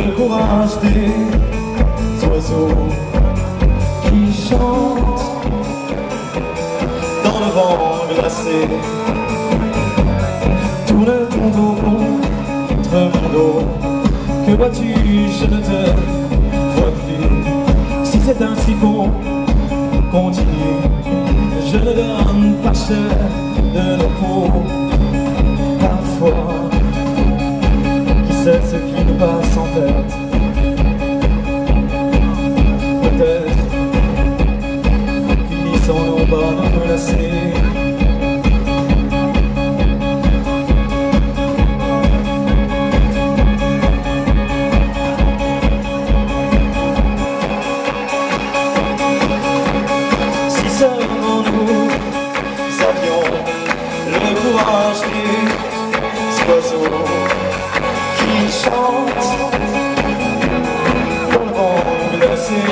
le courage des oiseaux qui chantent dans le vent glacé. Tourne ton dos contre mon dos, que vois-tu, je ne te vois plus. Si c'est ainsi qu'on continue, je ne donne pas cher de nos peaux. Parfois, qui sait ce qui nous passe en tête? Peut-être finissons nos bonnes menacées. Si seulement nous avions le courage des oiseaux qui chantent dans le vent glacé.